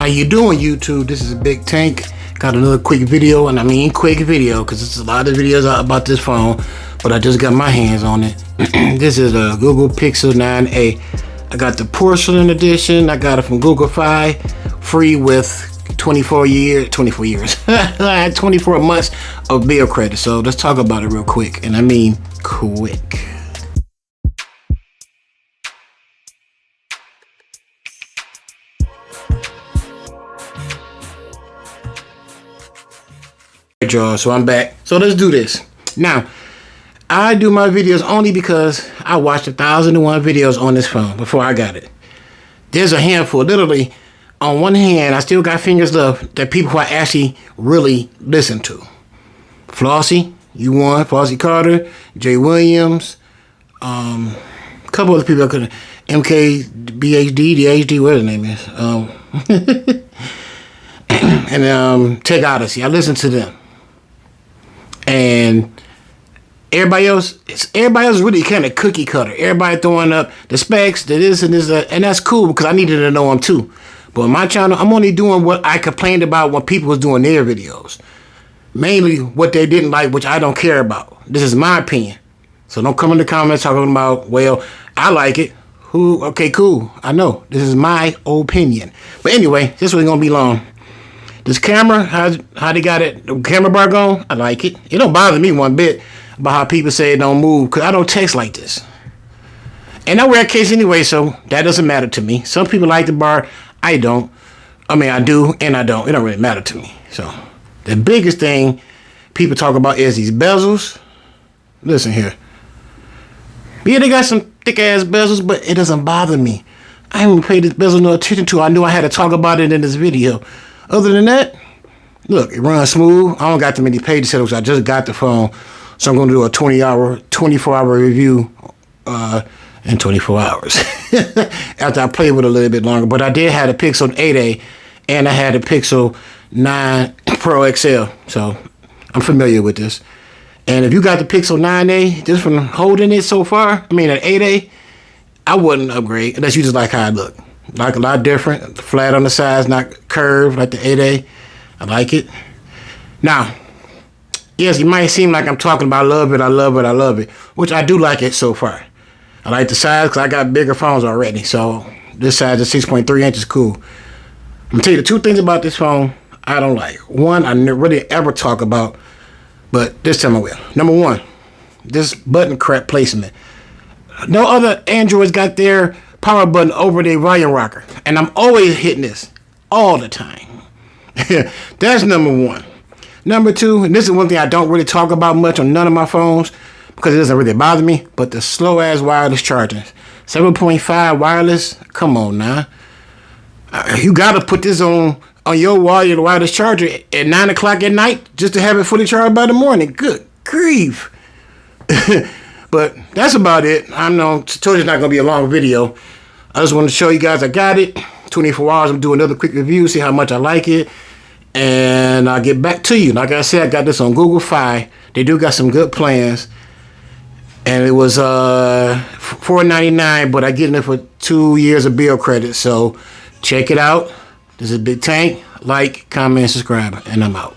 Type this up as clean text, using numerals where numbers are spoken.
How you doing, YouTube? This is Big Tank. Got another quick video, and I mean quick video because there's a lot of videos out about this phone, but I just got my hands on it. This is a Google Pixel 9a. I got the porcelain edition. I got it from Google Fi, free with 24 months of bill credit. So let's talk about it real quick, and I mean quick. Y'all, so I'm back. So let's do this. Now, I do my videos only because I watched 1,001 videos on this phone before I got it. There's a handful. Literally, on one hand, I still got fingers left that people who I actually really listen to. Flossie, you won. Flossie Carter, Jay Williams, a couple other people I couldn't. MKBHD, the HD, what his name is. And Tech Odyssey. I listen to them. And everybody else is really kind of cookie cutter. Everybody throwing up the specs, the this and this, and that's cool because I needed to know them too. But on my channel, I'm only doing what I complained about when people was doing their videos. Mainly what they didn't like, which I don't care about. This is my opinion. So don't come in the comments talking about, well, I like it. Who? Okay, cool. I know. This is my opinion. But anyway, this was gonna be long. This camera, how they got it, the camera bar going, I like it. It don't bother me one bit about how people say it don't move, because I don't text like this. And I wear a case anyway, so that doesn't matter to me. Some people like the bar, I don't. I mean, I do and I don't. It don't really matter to me. So the biggest thing people talk about is these bezels. Listen here. Yeah, they got some thick ass bezels, but it doesn't bother me. I haven't paid this bezel no attention to. I knew I had to talk about it in this video. Other than that, look, it runs smooth. I don't got too many page setups. I just got the phone. So I'm going to do a 24-hour review in 24 hours. After I played with it a little bit longer. But I did have a Pixel 8a and I had a Pixel 9 Pro XL. So I'm familiar with this. And if you got the Pixel 9a, just from holding it so far, I mean an 8a, I wouldn't upgrade unless you just like how it look. Like a lot different, flat on the sides, not curved like the 8A. I like it. Now, yes, it might seem like I'm talking about I love it, which I do like it so far. I like the size because I got bigger phones already, so this size is 6.3 inches, cool. I'm gonna tell you the two things about this phone I don't like. One, I never really ever talk about, but this time I will. Number one, this button crap placement. No other Androids got their power button over their volume rocker, and I'm always hitting this all the time. That's number one. Number two, and this is one thing I don't really talk about much on none of my phones because it doesn't really bother me, but the slow ass wireless charging. 7.5 wireless, come on now. You gotta put this on your wireless charger at 9 o'clock at night just to have it fully charged by the morning. Good grief. But that's about it. I know, told you it's not going to be a long video. I just wanted to show you guys I got it. 24 hours, I'm doing another quick review, see how much I like it. And I'll get back to you. Like I said, I got this on Google Fi. They do got some good plans. And it was $4.99, but I get it for 2 years of bill credit. So check it out. This is Big Tank. Like, comment, subscribe, and I'm out.